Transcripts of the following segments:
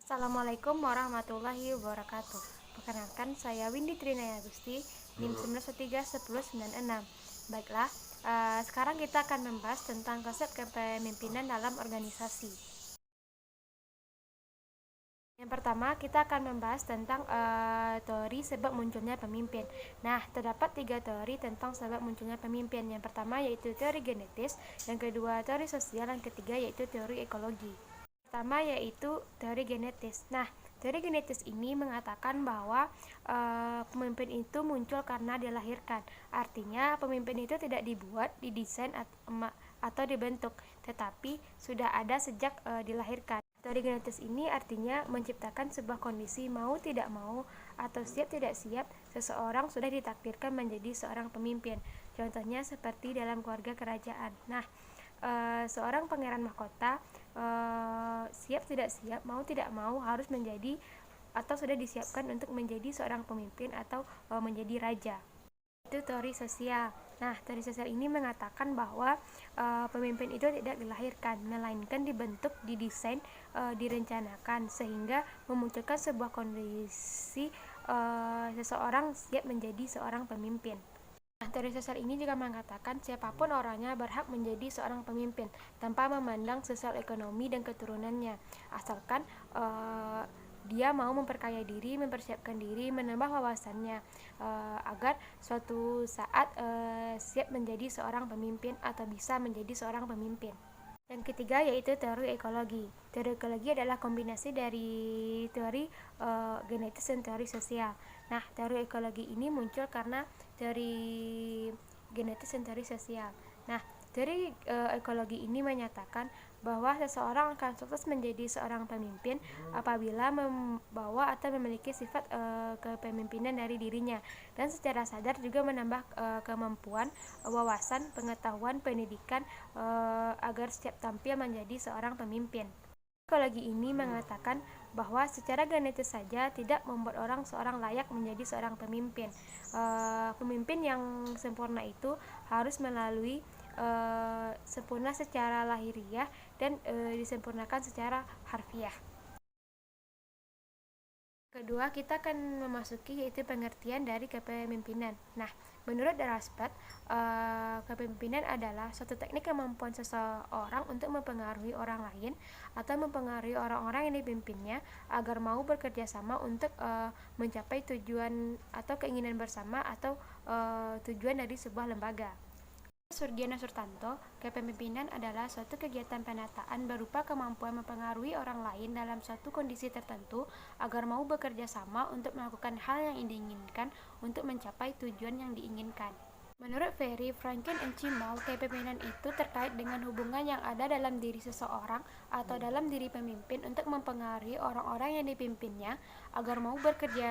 Assalamualaikum warahmatullahi wabarakatuh. Perkenalkan, saya Windy Trinaya Agusti, NIM 1931096. Baiklah, sekarang kita akan membahas tentang konsep kepemimpinan dalam organisasi. Yang pertama, kita akan membahas tentang teori sebab munculnya pemimpin. Nah, terdapat 3 teori tentang sebab munculnya pemimpin. Yang pertama yaitu teori genetis, yang kedua teori sosial, yang ketiga yaitu teori ekologi. Pertama yaitu teori genetis. Nah, teori genetis ini mengatakan bahwa pemimpin itu muncul karena dilahirkan. Artinya, pemimpin itu tidak dibuat, didesain atau dibentuk, tetapi sudah ada sejak dilahirkan. Teori genetis ini artinya menciptakan sebuah kondisi mau tidak mau atau siap tidak siap seseorang sudah ditakdirkan menjadi seorang pemimpin. Contohnya seperti dalam keluarga kerajaan. Nah, seorang pangeran mahkota siap tidak siap, mau tidak mau harus menjadi atau sudah disiapkan untuk menjadi seorang pemimpin atau menjadi raja. Itu teori sosial. Nah, teori sosial ini mengatakan bahwa pemimpin itu tidak dilahirkan, melainkan dibentuk, didesain, direncanakan sehingga memunculkan sebuah kondisi seseorang siap menjadi seorang pemimpin. Nah, teori sosial ini juga mengatakan siapapun orangnya berhak menjadi seorang pemimpin tanpa memandang sosial ekonomi dan keturunannya, asalkan dia mau memperkaya diri, mempersiapkan diri, menambah wawasannya agar suatu saat siap menjadi seorang pemimpin atau bisa menjadi seorang pemimpin. Yang ketiga yaitu teori ekologi. Teori ekologi adalah kombinasi dari teori genetis dan teori sosial. Nah, teori ekologi ini muncul karena teori genetis dan teori sosial. Nah, teori ekologi ini menyatakan bahwa seseorang akan sukses menjadi seorang pemimpin apabila membawa atau memiliki sifat kepemimpinan dari dirinya dan secara sadar juga menambah kemampuan, wawasan, pengetahuan, pendidikan agar siap tampil menjadi seorang pemimpin. Ekologi ini mengatakan bahwa secara genetis saja tidak membuat orang seorang layak menjadi seorang pemimpin. Pemimpin yang sempurna itu harus melalui sempurna secara lahiriah dan disempurnakan secara harfiah. Kedua, kita akan memasuki yaitu pengertian dari kepemimpinan. Nah, menurut Raspat, kepemimpinan adalah suatu teknik kemampuan seseorang untuk mempengaruhi orang lain atau mempengaruhi orang-orang yang dipimpinnya agar mau bekerja sama untuk mencapai tujuan atau keinginan bersama atau tujuan dari sebuah lembaga. Surgiana Surtanto, kepemimpinan adalah suatu kegiatan penataan berupa kemampuan mempengaruhi orang lain dalam suatu kondisi tertentu agar mau bekerja sama untuk melakukan hal yang diinginkan untuk mencapai tujuan yang diinginkan. Menurut Ferry, Franklin and Chimal, kepemimpinan itu terkait dengan hubungan yang ada dalam diri seseorang atau dalam diri pemimpin untuk mempengaruhi orang-orang yang dipimpinnya agar mau bekerja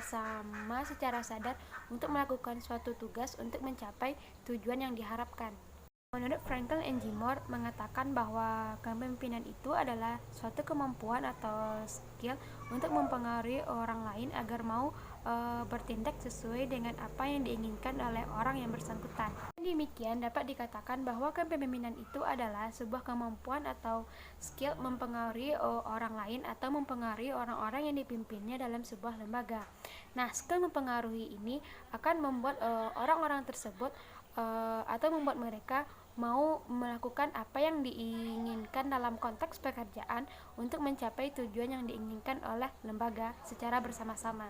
sama secara sadar untuk melakukan suatu tugas untuk mencapai tujuan yang diharapkan. Menurut Franklin and Gilmore mengatakan bahwa kepemimpinan itu adalah suatu kemampuan atau skill untuk mempengaruhi orang lain agar mau bertindak sesuai dengan apa yang diinginkan oleh orang yang bersangkutan. Demikian dapat dikatakan bahwa kepemimpinan itu adalah sebuah kemampuan atau skill mempengaruhi orang lain atau mempengaruhi orang-orang yang dipimpinnya dalam sebuah lembaga. Nah, skill mempengaruhi ini akan membuat orang-orang tersebut atau membuat mereka mau melakukan apa yang diinginkan dalam konteks pekerjaan untuk mencapai tujuan yang diinginkan oleh lembaga secara bersama-sama.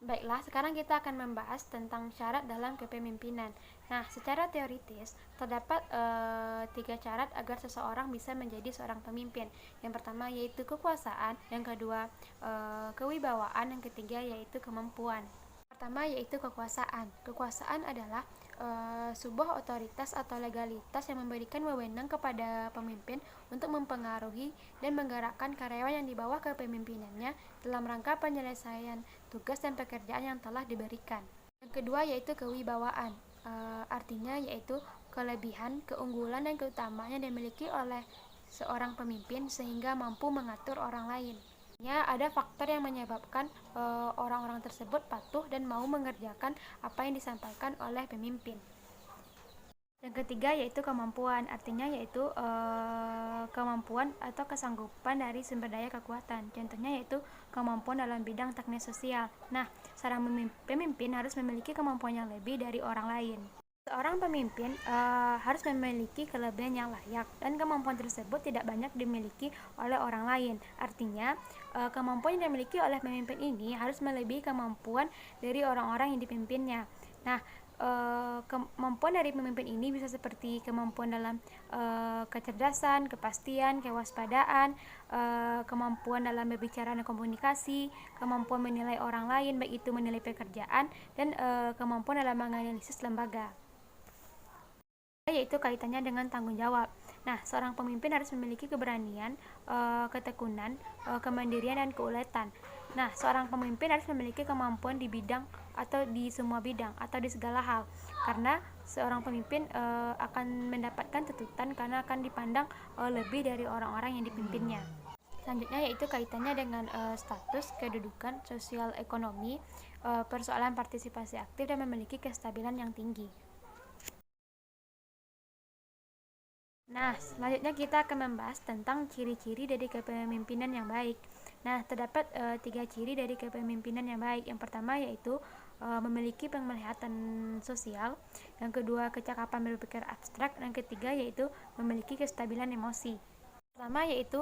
Baiklah, sekarang kita akan membahas tentang syarat dalam kepemimpinan. Nah, secara teoritis, terdapat 3 syarat agar seseorang bisa menjadi seorang pemimpin. Yang pertama yaitu kekuasaan, yang kedua kewibawaan, yang ketiga yaitu kemampuan. Pertama yaitu kekuasaan. Kekuasaan adalah sebuah otoritas atau legalitas yang memberikan wewenang kepada pemimpin untuk mempengaruhi dan menggerakkan karyawan yang di bawah kepemimpinannya dalam rangka penyelesaian tugas dan pekerjaan yang telah diberikan. Yang kedua yaitu kewibawaan. Artinya yaitu kelebihan, keunggulan, dan keutamaan yang dimiliki oleh seorang pemimpin sehingga mampu mengatur orang lain. Ada faktor yang menyebabkan orang-orang tersebut patuh dan mau mengerjakan apa yang disampaikan oleh pemimpin. Yang ketiga yaitu kemampuan, artinya yaitu kemampuan atau kesanggupan dari sumber daya kekuatan. Contohnya yaitu kemampuan dalam bidang teknik sosial. Nah, seorang pemimpin harus memiliki kemampuan yang lebih dari orang lain. Seorang pemimpin harus memiliki kelebihan yang layak, dan kemampuan tersebut tidak banyak dimiliki oleh orang lain. Artinya, kemampuan yang dimiliki oleh pemimpin ini harus melebihi kemampuan dari orang-orang yang dipimpinnya. Nah, kemampuan dari pemimpin ini bisa seperti kemampuan dalam kecerdasan, kepastian, kewaspadaan, kemampuan dalam berbicara dan komunikasi, kemampuan menilai orang lain, baik itu menilai pekerjaan, dan kemampuan dalam menganalisis lembaga, yaitu kaitannya dengan tanggung jawab. Nah, seorang pemimpin harus memiliki keberanian, ketekunan, kemandirian, dan keuletan. Nah, seorang pemimpin harus memiliki kemampuan di bidang atau di semua bidang atau di segala hal, karena seorang pemimpin akan mendapatkan tuntutan karena akan dipandang lebih dari orang-orang yang dipimpinnya. Selanjutnya yaitu kaitannya dengan status, kedudukan, sosial ekonomi, persoalan partisipasi aktif, dan memiliki kestabilan yang tinggi. Nah, selanjutnya kita akan membahas tentang ciri-ciri dari kepemimpinan yang baik. Nah, terdapat 3 ciri dari kepemimpinan yang baik. Yang pertama yaitu memiliki penglihatan sosial, yang kedua kecakapan berpikir abstrak, dan ketiga yaitu memiliki kestabilan emosi. Pertama yaitu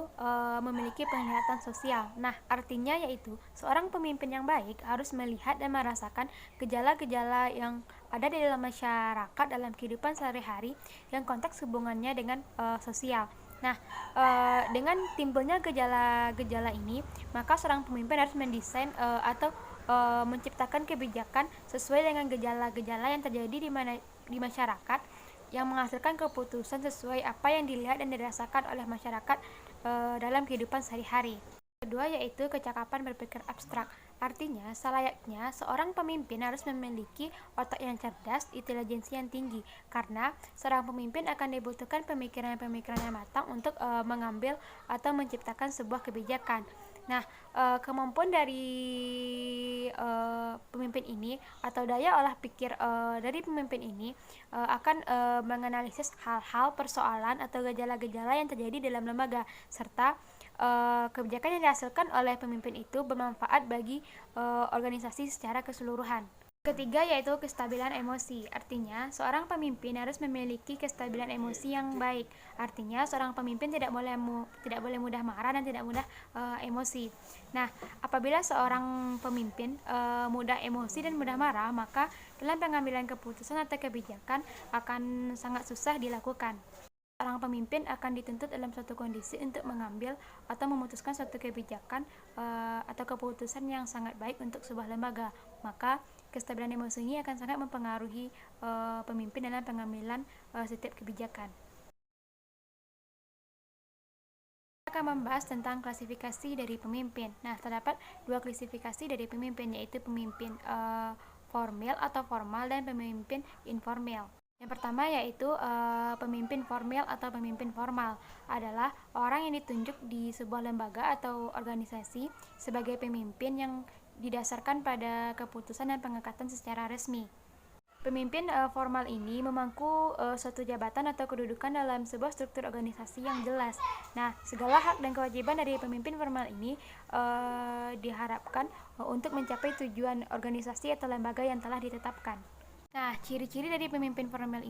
memiliki penglihatan sosial. Nah, artinya yaitu seorang pemimpin yang baik harus melihat dan merasakan gejala-gejala yang ada di dalam masyarakat dalam kehidupan sehari-hari yang konteks hubungannya dengan sosial. Nah, dengan timbulnya gejala-gejala ini, maka seorang pemimpin harus mendesain atau menciptakan kebijakan sesuai dengan gejala-gejala yang terjadi di masyarakat, yang menghasilkan keputusan sesuai apa yang dilihat dan dirasakan oleh masyarakat dalam kehidupan sehari-hari. Kedua yaitu kecakapan berpikir abstrak. Artinya, selayaknya seorang pemimpin harus memiliki otak yang cerdas, intelijensi yang tinggi, karena seorang pemimpin akan dibutuhkan pemikiran-pemikiran yang matang untuk mengambil atau menciptakan sebuah kebijakan. Nah, kemampuan dari pemimpin ini atau daya olah pikir dari pemimpin ini akan menganalisis hal-hal, persoalan, atau gejala-gejala yang terjadi dalam lembaga, serta kebijakan yang dihasilkan oleh pemimpin itu bermanfaat bagi organisasi secara keseluruhan. Ketiga yaitu kestabilan emosi. Artinya, seorang pemimpin harus memiliki kestabilan emosi yang baik. Artinya, seorang pemimpin tidak boleh mudah marah dan tidak mudah emosi. Nah, apabila seorang pemimpin mudah emosi dan mudah marah, maka dalam pengambilan keputusan atau kebijakan akan sangat susah dilakukan. Seorang pemimpin akan dituntut dalam suatu kondisi untuk mengambil atau memutuskan suatu kebijakan atau keputusan yang sangat baik untuk sebuah lembaga. Maka kestabilan emosi ini akan sangat mempengaruhi pemimpin dalam pengambilan setiap kebijakan. Kita akan membahas tentang klasifikasi dari pemimpin. Nah, terdapat 2 klasifikasi dari pemimpin, yaitu pemimpin formal atau formal dan pemimpin informal. Yang pertama yaitu pemimpin formal atau pemimpin formal adalah orang yang ditunjuk di sebuah lembaga atau organisasi sebagai pemimpin yang didasarkan pada keputusan dan pengangkatan secara resmi. Pemimpin formal ini memangku suatu jabatan atau kedudukan dalam sebuah struktur organisasi yang jelas. Nah, segala hak dan kewajiban dari pemimpin formal ini diharapkan untuk mencapai tujuan organisasi atau lembaga yang telah ditetapkan. Nah, ciri-ciri dari pemimpin formal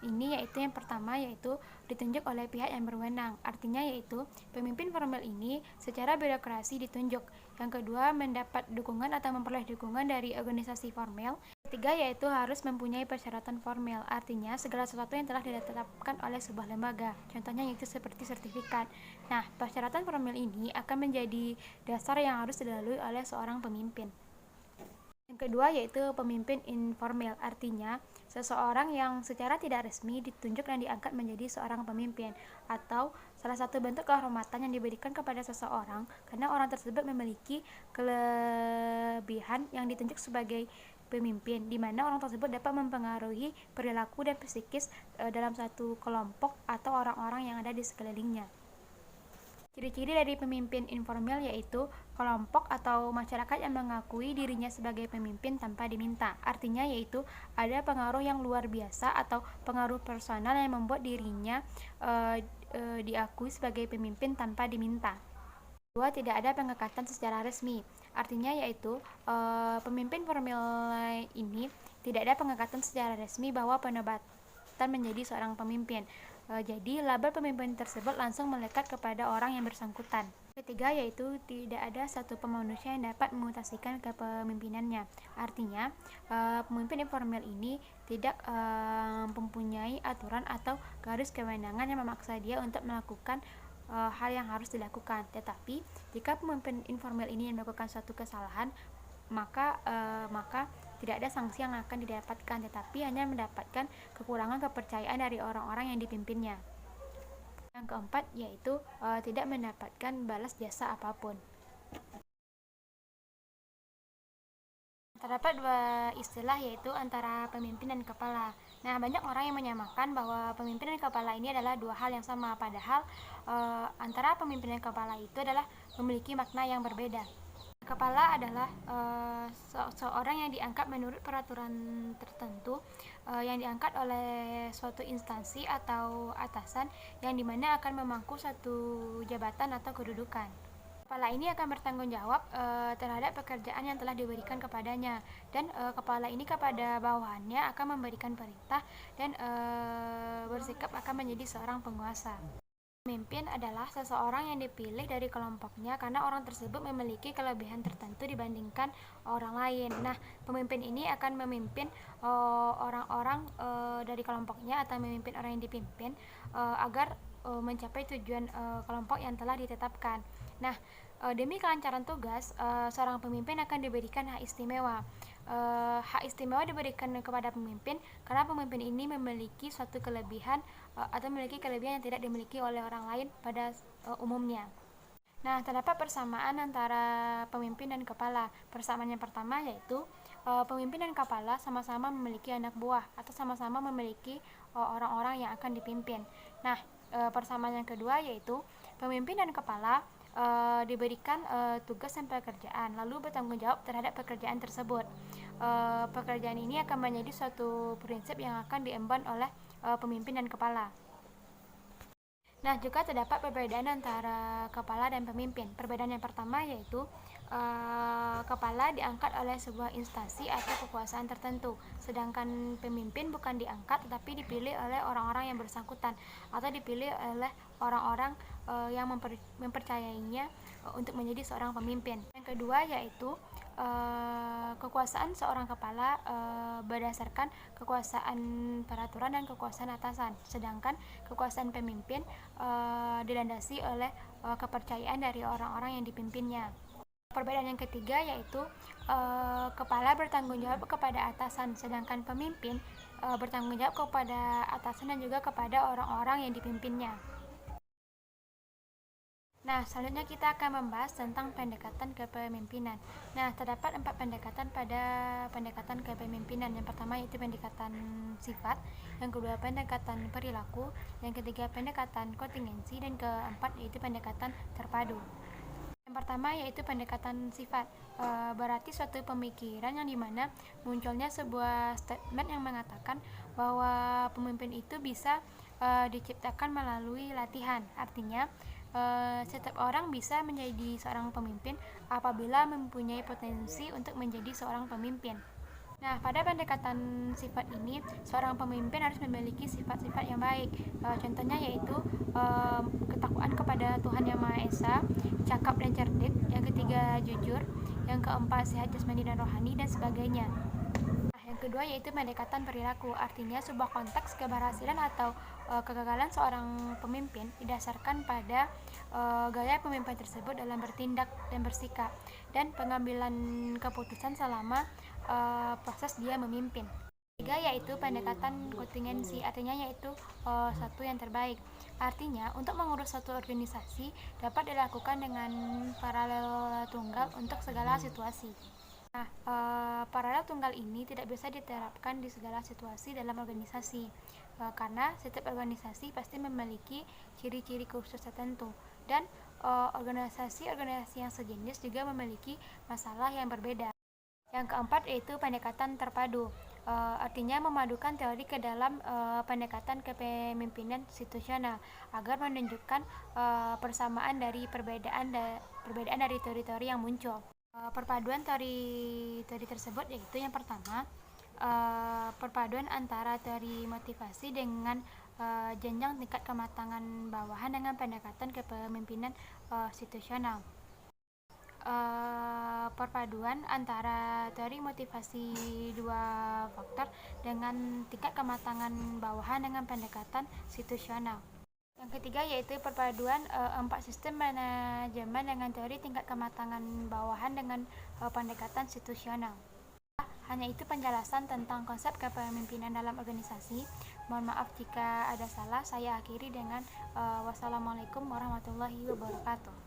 ini yaitu yang pertama yaitu ditunjuk oleh pihak yang berwenang. Artinya yaitu pemimpin formal ini secara birokrasi ditunjuk. Yang kedua, mendapat dukungan atau memperoleh dukungan dari organisasi formal. Ketiga yaitu harus mempunyai persyaratan formal. Artinya segala sesuatu yang telah ditetapkan oleh sebuah lembaga. Contohnya yaitu seperti sertifikat. Nah, persyaratan formal ini akan menjadi dasar yang harus dilalui oleh seorang pemimpin. Yang kedua yaitu pemimpin informal, artinya seseorang yang secara tidak resmi ditunjuk dan diangkat menjadi seorang pemimpin, atau salah satu bentuk kehormatan yang diberikan kepada seseorang karena orang tersebut memiliki kelebihan yang ditunjuk sebagai pemimpin, di mana orang tersebut dapat mempengaruhi perilaku dan psikis dalam satu kelompok atau orang-orang yang ada di sekelilingnya. Ciri-ciri dari pemimpin informal yaitu kelompok atau masyarakat yang mengakui dirinya sebagai pemimpin tanpa diminta. Artinya yaitu ada pengaruh yang luar biasa atau pengaruh personal yang membuat dirinya diakui sebagai pemimpin tanpa diminta. Kedua, tidak ada pengangkatan secara resmi. Artinya yaitu pemimpin formal ini tidak ada pengangkatan secara resmi bahwa penobatan menjadi seorang pemimpin. Jadi label pemimpin tersebut langsung melekat kepada orang yang bersangkutan. Ketiga yaitu tidak ada satu pun manusia yang dapat memutasikan kepemimpinannya. Artinya pemimpin informal ini tidak mempunyai aturan atau garis kewenangan yang memaksa dia untuk melakukan hal yang harus dilakukan. Tetapi jika pemimpin informal ini melakukan suatu kesalahan, maka tidak ada sanksi yang akan didapatkan, tetapi hanya mendapatkan kekurangan kepercayaan dari orang-orang yang dipimpinnya. Yang keempat yaitu tidak mendapatkan balas jasa apapun. Terdapat dua istilah yaitu antara pemimpin dan kepala. Nah, banyak orang yang menyamakan bahwa pemimpin dan kepala ini adalah dua hal yang sama, padahal antara pemimpin dan kepala itu adalah memiliki makna yang berbeda. Kepala adalah seorang yang diangkat menurut peraturan tertentu yang diangkat oleh suatu instansi atau atasan yang dimana akan memangku suatu jabatan atau kedudukan. Kepala ini akan bertanggung jawab terhadap pekerjaan yang telah diberikan kepadanya, dan kepala ini kepada bawahannya akan memberikan perintah dan bersikap akan menjadi seorang penguasa. Pemimpin adalah seseorang yang dipilih dari kelompoknya karena orang tersebut memiliki kelebihan tertentu dibandingkan orang lain. Nah, pemimpin ini akan memimpin orang-orang dari kelompoknya atau memimpin orang yang dipimpin agar mencapai tujuan kelompok yang telah ditetapkan. Nah, demi kelancaran tugas, seorang pemimpin akan diberikan hak istimewa. Hak istimewa diberikan kepada pemimpin karena pemimpin ini memiliki suatu kelebihan atau memiliki kelebihan yang tidak dimiliki oleh orang lain pada umumnya. Nah, terdapat persamaan antara pemimpin dan kepala. Persamaan yang pertama yaitu pemimpin dan kepala sama-sama memiliki anak buah atau sama-sama memiliki orang-orang yang akan dipimpin. Nah, persamaan yang kedua yaitu pemimpin dan kepala diberikan tugas dan pekerjaan, lalu bertanggung jawab terhadap pekerjaan tersebut. Pekerjaan ini akan menjadi suatu prinsip yang akan diemban oleh pemimpin dan kepala. Nah, juga terdapat perbedaan antara kepala dan pemimpin. Perbedaan yang pertama yaitu kepala diangkat oleh sebuah instansi atau kekuasaan tertentu, sedangkan pemimpin bukan diangkat tetapi dipilih oleh orang-orang yang bersangkutan atau dipilih oleh orang-orang yang mempercayainya untuk menjadi seorang pemimpin. Yang kedua yaitu kekuasaan seorang kepala berdasarkan kekuasaan peraturan dan kekuasaan atasan, sedangkan kekuasaan pemimpin dilandasi oleh kepercayaan dari orang-orang yang dipimpinnya. Perbedaan yang ketiga yaitu kepala bertanggung jawab kepada atasan, sedangkan pemimpin bertanggung jawab kepada atasan dan juga kepada orang-orang yang dipimpinnya. Nah, selanjutnya kita akan membahas tentang pendekatan kepemimpinan. Nah, terdapat 4 pendekatan pada pendekatan kepemimpinan. Yang pertama yaitu pendekatan sifat, yang kedua pendekatan perilaku, yang ketiga pendekatan kontingensi, dan keempat yaitu pendekatan terpadu. Yang pertama yaitu pendekatan sifat, berarti suatu pemikiran yang dimana munculnya sebuah statement yang mengatakan bahwa pemimpin itu bisa diciptakan melalui latihan. Artinya setiap orang bisa menjadi seorang pemimpin apabila mempunyai potensi untuk menjadi seorang pemimpin. Nah, pada pendekatan sifat ini, seorang pemimpin harus memiliki sifat-sifat yang baik. Contohnya yaitu ketakwaan kepada Tuhan Yang Maha Esa, cakap dan cerdik, yang ketiga jujur, yang keempat sehat jasmani dan rohani, dan sebagainya. Nah, yang kedua yaitu pendekatan perilaku, artinya sebuah konteks keberhasilan atau kegagalan seorang pemimpin didasarkan pada gaya pemimpin tersebut dalam bertindak dan bersikap dan pengambilan keputusan selama proses dia memimpin. Ketiga yaitu pendekatan kontingensi, artinya yaitu satu yang terbaik. Artinya untuk mengurus suatu organisasi dapat dilakukan dengan paralel tunggal untuk segala situasi. Nah, paralel tunggal ini tidak bisa diterapkan di segala situasi dalam organisasi. karena setiap organisasi pasti memiliki ciri-ciri khusus tertentu, dan organisasi-organisasi yang sejenis juga memiliki masalah yang berbeda. Yang keempat yaitu pendekatan terpadu, artinya memadukan teori ke dalam pendekatan kepemimpinan situasional agar menunjukkan persamaan dari perbedaan dari teori-teori yang muncul. Perpaduan teori tersebut yaitu yang pertama, perpaduan antara teori motivasi dengan jenjang tingkat kematangan bawahan dengan pendekatan kepemimpinan situasional. Perpaduan antara teori motivasi dua faktor dengan tingkat kematangan bawahan dengan pendekatan situasional. Yang ketiga yaitu perpaduan 4 sistem manajemen dengan teori tingkat kematangan bawahan dengan pendekatan situasional. Hanya itu penjelasan tentang konsep kepemimpinan dalam organisasi. Mohon maaf jika ada salah. Saya akhiri dengan wassalamualaikum warahmatullahi wabarakatuh.